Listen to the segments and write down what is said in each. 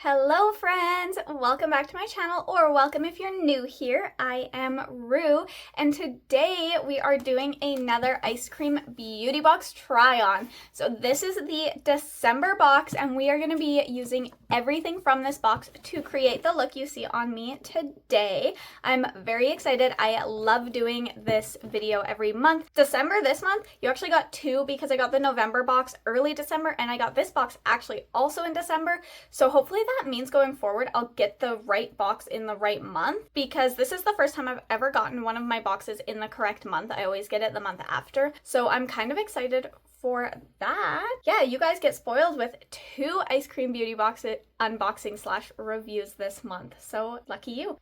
Hello friends! Welcome back to my channel, or welcome if you're new here. I am Rue, and today we are doing another Eyescream Beauty Box try-on. So this is the December box, and we are going to be using everything from this box to create the look you see on me today. I'm very excited. I love doing this video every month. December this month, you actually got two because I got the November box early December, and I got this box actually also in December. So hopefully that means going forward I'll get the right box in the right month, because this is the first time I've ever gotten one of my boxes in the correct month. I always get it the month after, so I'm kind of excited for that. Yeah, you guys get spoiled with two Eyescream Beauty Box unboxing slash reviews this month, so lucky you.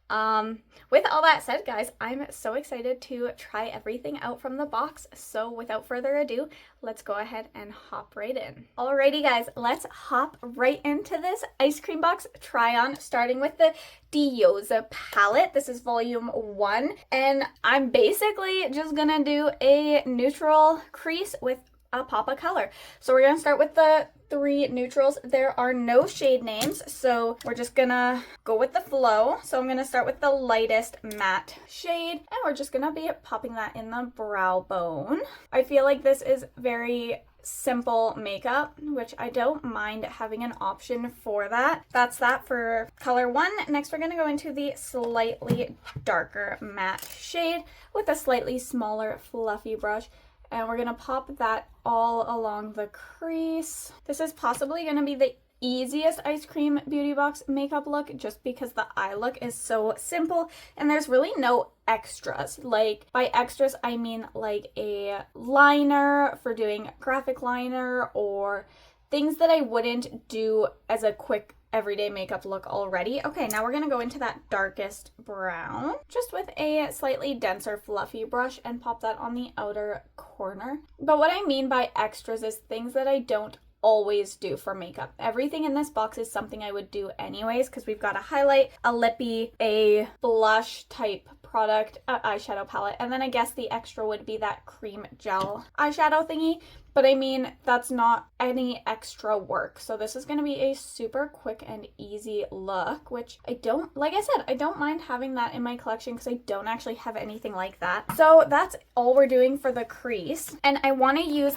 With all that said, guys, I'm so excited to try everything out from the box, so without further ado, let's go ahead and hop right in. Alrighty guys, let's hop right into this Eyescream box try on, starting with the Diosa palette. This is volume 1, and I'm basically just gonna do a neutral crease with a pop of color. So we're gonna start with the three neutrals. There are no shade names, so we're just gonna go with the flow. So I'm gonna start with the lightest matte shade, and we're just gonna be popping that in the brow bone. I feel like this is very simple makeup, which I don't mind having an option for that. That's that for color 1. Next, we're gonna go into the slightly darker matte shade with a slightly smaller fluffy brush, and we're gonna pop that all along the crease. This is possibly gonna be the easiest Eyescream Beauty Box makeup look, just because the eye look is so simple and there's really no extras. Like, by extras I mean like a liner for doing graphic liner, or things that I wouldn't do as a quick everyday makeup look already. Okay, now we're gonna go into that darkest brown, just with a slightly denser fluffy brush, and pop that on the outer corner. But what I mean by extras is things that I don't always do for makeup. Everything in this box is something I would do anyways, because we've got a highlight, a lippy, a blush type product, an eyeshadow palette, and then I guess the extra would be that cream gel eyeshadow thingy. But I mean, that's not any extra work. So this is going to be a super quick and easy look, which I don't, like I said, I don't mind having that in my collection because I don't actually have anything like that. So that's all we're doing for the crease. And I want to use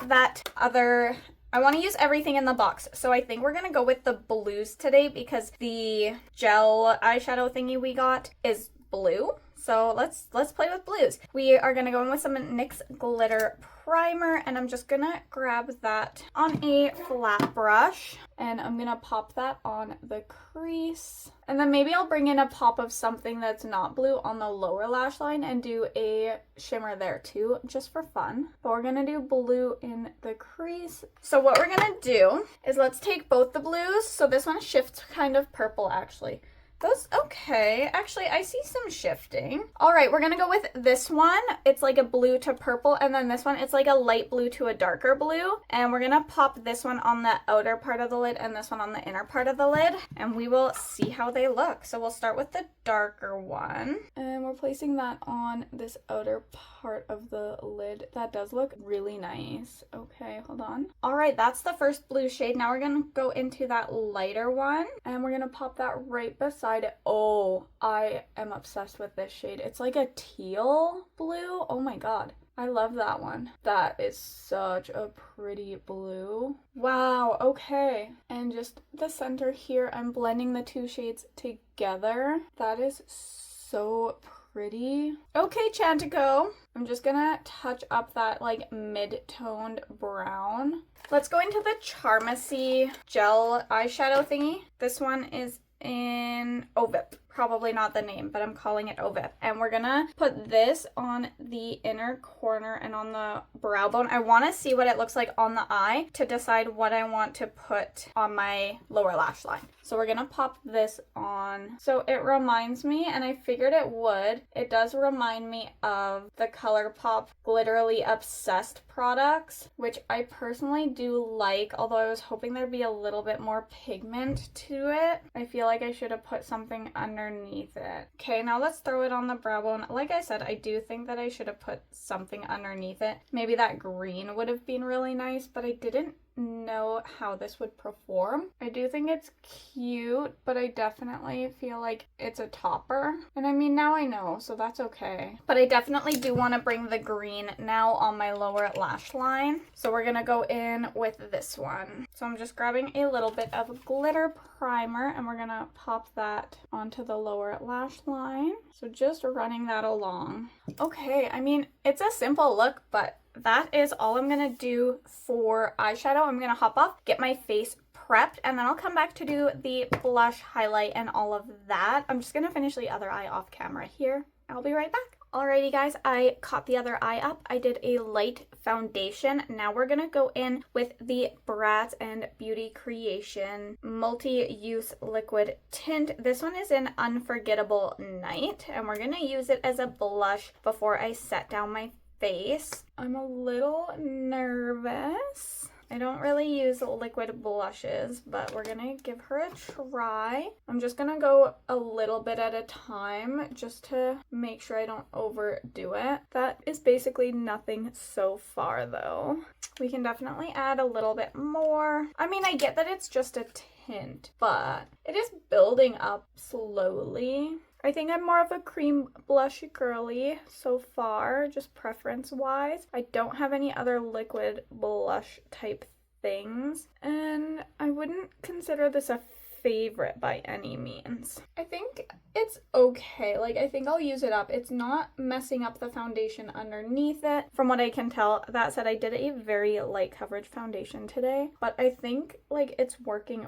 everything in the box. So I think we're going to go with the blues today, because the gel eyeshadow thingy we got is blue. So let's play with blues. We are going to go in with some NYX glitter primer, and I'm just going to grab that on a flat brush, and I'm going to pop that on the crease. And then maybe I'll bring in a pop of something that's not blue on the lower lash line and do a shimmer there too, just for fun. But we're going to do blue in the crease. So what we're going to do is let's take both the blues. So this one shifts kind of purple actually. That's okay. Actually, I see some shifting. All right, we're gonna go with this one. It's like a blue to purple, and then this one, it's like a light blue to a darker blue. And we're gonna pop this one on the outer part of the lid and this one on the inner part of the lid, and we will see how they look. So we'll start with the darker one, and we're placing that on this outer part of the lid. That does look really nice. Okay, hold on. All right, that's the first blue shade. Now we're gonna go into that lighter one, and we're gonna pop that right beside it. Oh, I am obsessed with this shade. It's like a teal blue. Oh my god, I love that one. That is such a pretty blue. Wow, okay. And just the center here, I'm blending the two shades together. That is so pretty. Okay, Chantico, I'm just gonna touch up that like mid-toned brown. Let's go into the Charmacy gel eyeshadow thingy. This one is in Ovip. Probably not the name, but I'm calling it Ovip. And we're gonna put this on the inner corner and on the brow bone. I want to see what it looks like on the eye to decide what I want to put on my lower lash line. So we're gonna pop this on. So it reminds me, and I figured it would, it does remind me of the ColourPop Glitterly Obsessed products, which I personally do like, although I was hoping there'd be a little bit more pigment to it. I feel like I should have put something underneath it. Okay, now let's throw it on the brow bone. Like I said, I do think that I should have put something underneath it. Maybe that green would have been really nice, but I didn't know how this would perform. I do think it's cute, but I definitely feel like it's a topper. And I mean, now I know, so that's okay. But I definitely do want to bring the green now on my lower lash line. So we're gonna go in with this one. So I'm just grabbing a little bit of glitter primer and we're gonna pop that onto the lower lash line. So just running that along. Okay, I mean, it's a simple look, but that is all I'm gonna do for eyeshadow. I'm gonna hop off, get my face prepped, and then I'll come back to do the blush, highlight, and all of that. I'm just gonna finish the other eye off camera here. I'll be right back. Alrighty guys, I caught the other eye up. I did a light foundation. Now we're gonna go in with the Brat and Beauty Creation multi-use liquid tint. This one is in Unforgettable Night, and we're gonna use it as a blush before I set down my face. I'm a little nervous. I don't really use liquid blushes, but we're gonna give her a try. I'm just gonna go a little bit at a time just to make sure I don't overdo it. That is basically nothing so far though. We can definitely add a little bit more. I mean, I get that it's just a tint, but it is building up slowly. I think I'm more of a cream blush girly so far, just preference-wise. I don't have any other liquid blush type things, and I wouldn't consider this a favorite by any means. I think it's okay. Like, I think I'll use it up. It's not messing up the foundation underneath it, from what I can tell. That said, I did a very light coverage foundation today, but I think, like, it's working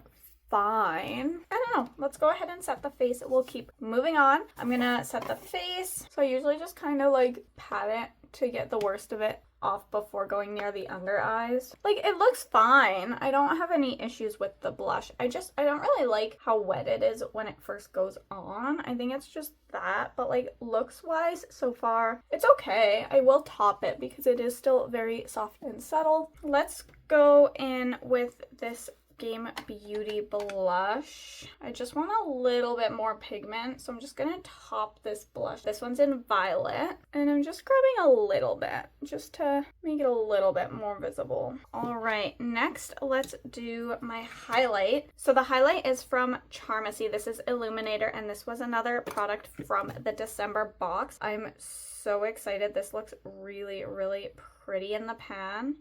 fine. I don't know. Let's go ahead and set the face. We'll keep moving on. I'm gonna set the face. So I usually just kind of like pat it to get the worst of it off before going near the under eyes. Like, it looks fine. I don't have any issues with the blush. I don't really like how wet it is when it first goes on. I think it's just that, but like looks wise so far, it's okay. I will top it because it is still very soft and subtle. Let's go in with this Game Beauty blush. I just want a little bit more pigment, so I'm just gonna top this blush. This one's in Violet, and I'm just grabbing a little bit just to make it a little bit more visible. All right, next let's do my highlight. So the highlight is from Charmacy. This is Illuminator, and this was another product from the December box. I'm so excited. This looks really, really pretty in the pan,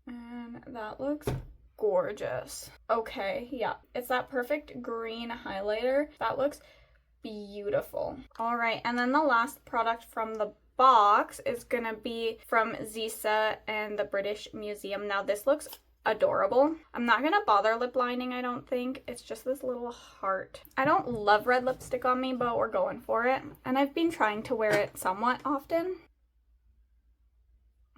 and that looks gorgeous. Okay, yeah, it's that perfect green highlighter. That looks beautiful. All right, and then the last product from the box is gonna be from Zisa and the British Museum. Now this looks adorable. I'm not gonna bother lip lining, I don't think. It's just this little heart. I don't love red lipstick on me, but we're going for it. And I've been trying to wear it somewhat often.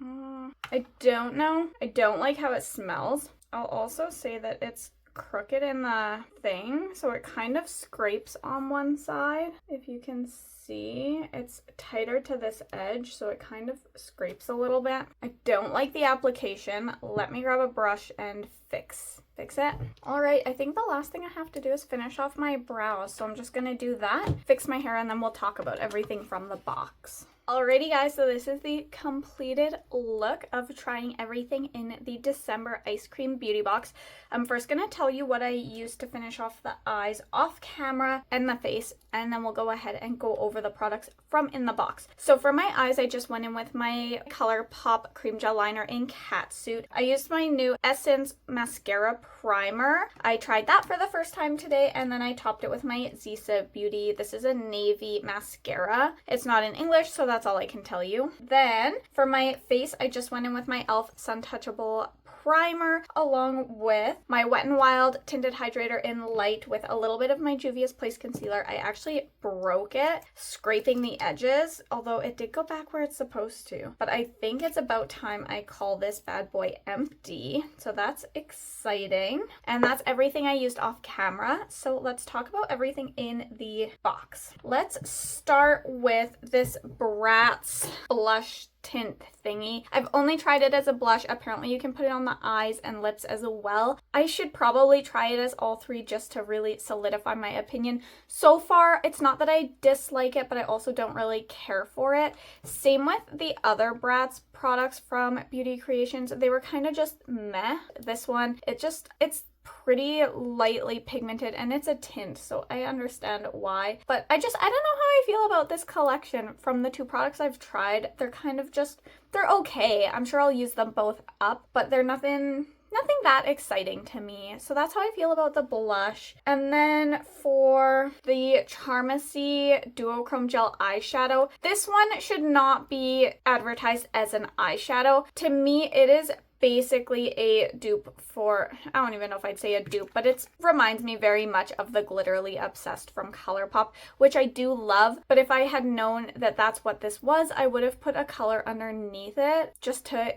I don't know. I don't like how it smells. I'll also say that it's crooked in the thing, so it kind of scrapes on one side. If you can see, it's tighter to this edge, so it kind of scrapes a little bit. I don't like the application. Let me grab a brush and fix it. All right, I think the last thing I have to do is finish off my brows, so I'm just gonna do that, fix my hair, and then we'll talk about everything from the box. Alrighty guys, so this is the completed look of trying everything in the December Eyescream Beauty Box. I'm first going to tell you what I used to finish off the eyes off camera and the face, and then we'll go ahead and go over the products from in the box. So for my eyes, I just went in with my ColourPop Cream Gel Liner in Catsuit. I used my new Essence Mascara Primer. I tried that for the first time today, and then I topped it with my Zisa Beauty. This is a navy mascara. It's not in English, so that's all I can tell you. Then for my face, I just went in with my e.l.f. Sun Touchable primer along with my Wet n Wild tinted hydrator in light with a little bit of my Juvia's Place concealer. I actually broke it scraping the edges, although it did go back where it's supposed to. But I think it's about time I call this bad boy empty. So that's exciting. And that's everything I used off camera. So let's talk about everything in the box. Let's start with this Bratz blush tint thingy. I've only tried it as a blush. Apparently you can put it on the eyes and lips as well. I should probably try it as all three just to really solidify my opinion. So far, it's not that I dislike it, but I also don't really care for it. Same with the other Bratz products from Beauty Creations. They were kind of just meh. This one, it's pretty lightly pigmented and it's a tint, so I understand why. But I don't know how I feel about this collection. From the two products I've tried, they're kind of just, they're okay. I'm sure I'll use them both up, but they're nothing that exciting to me. So that's how I feel about the blush. And then for the Charmacy Duochrome Gel Eyeshadow, this one should not be advertised as an eyeshadow. To me, it is basically a dupe for, I don't even know if I'd say a dupe, but it reminds me very much of the Glitterly Obsessed from ColourPop, which I do love. But if I had known that that's what this was, I would have put a color underneath it just to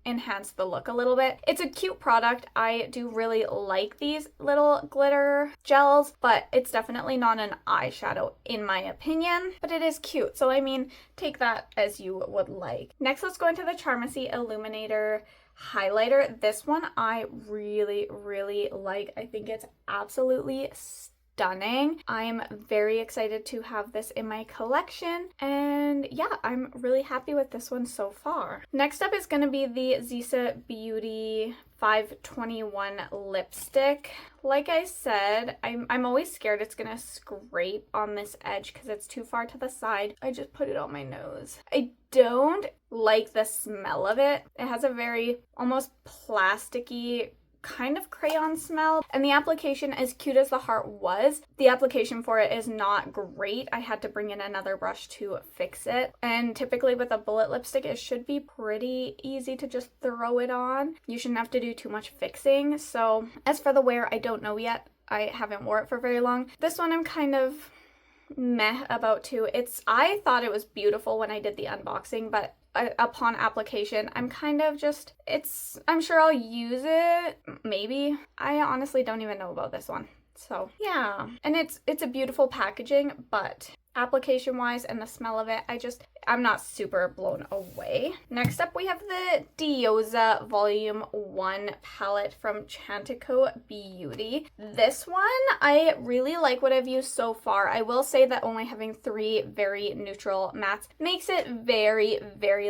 enhance the look a little bit. It's a cute product. I do really like these little glitter gels, but it's definitely not an eyeshadow in my opinion, but it is cute. So I mean, take that as you would like. Next, let's go into the Charmacy Illuminator highlighter. This one I really like. I think it's absolutely stunning. I'm very excited to have this in my collection, and yeah, I'm really happy with this one so far. Next up is going to be the Zisa Beauty 521 lipstick. Like I said, I'm always scared it's gonna scrape on this edge because it's too far to the side. I just put it on my nose. I don't like the smell of it. It has a very almost plasticky kind of crayon smell, and the application, as cute as the heart was, the application for it is not great. I had to bring in another brush to fix it, and typically with a bullet lipstick it should be pretty easy to just throw it on. You shouldn't have to do too much fixing. So as for the wear, I don't know yet. I haven't wore it for very long. This one I'm kind of meh about too. I thought it was beautiful when I did the unboxing, but upon application, I'm kind of just, I'm sure I'll use it, maybe. I honestly don't even know about this one. So yeah, and it's a beautiful packaging, but application wise and the smell of it, I'm not super blown away. Next up, we have the Diosa Volume 1 palette from Chantico Beauty. This one, I really like what I've used so far. I will say that only having 3 very neutral mattes makes it very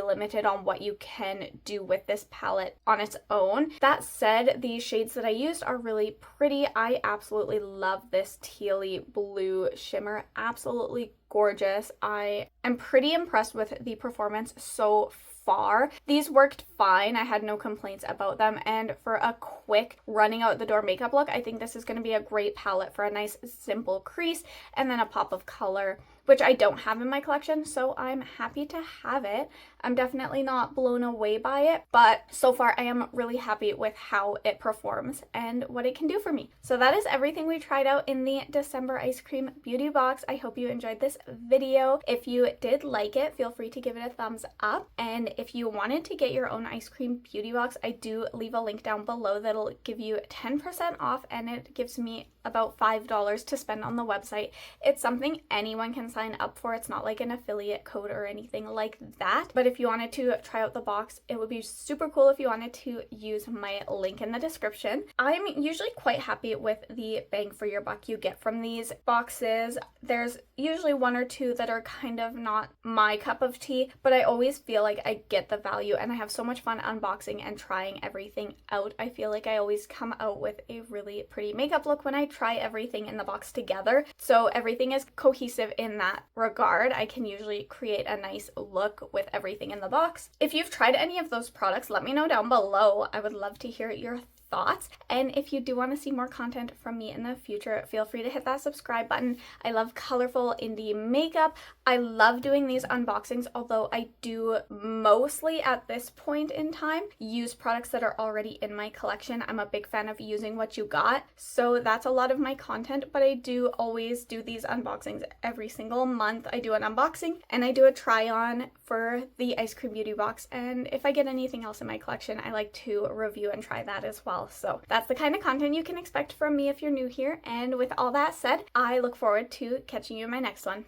limited on what you can do with this palette on its own. That said, the shades that I used are really pretty. I absolutely love this tealy blue shimmer. Absolutely gorgeous. I am pretty impressed with the performance so far. These worked fine. I had no complaints about them, and for a quick running out the door makeup look, I think this is going to be a great palette for a nice simple crease and then a pop of color, which I don't have in my collection, so I'm happy to have it. I'm definitely not blown away by it, but so far I am really happy with how it performs and what it can do for me. So that is everything we tried out in the December Ice Cream Beauty Box. I hope you enjoyed this video. If you did like it, feel free to give it a thumbs up, and if you wanted to get your own Ice Cream Beauty Box, I do leave a link down below that'll give you 10% off, and it gives me about $5 to spend on the website. It's something anyone can sign up for. It's not like an affiliate code or anything like that. But if you wanted to try out the box, it would be super cool if you wanted to use my link in the description. I'm usually quite happy with the bang for your buck you get from these boxes. There's usually 1 or 2 that are kind of not my cup of tea, but I always feel like I get the value, and I have so much fun unboxing and trying everything out. I feel like I always come out with a really pretty makeup look when I try everything in the box together. So everything is cohesive in that regard. I can usually create a nice look with everything in the box. If you've tried any of those products, let me know down below. I would love to hear your thoughts. And if you do want to see more content from me in the future, feel free to hit that subscribe button. I love colorful indie makeup. I love doing these unboxings, although I do mostly at this point in time use products that are already in my collection. I'm a big fan of using what you got, so that's a lot of my content, but I do always do these unboxings every single month. I do an unboxing and I do a try on for the Ice Cream Beauty Box, and if I get anything else in my collection, I like to review and try that as well. So that's the kind of content you can expect from me if you're new here. And with all that said, I look forward to catching you in my next one.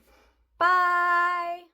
Bye!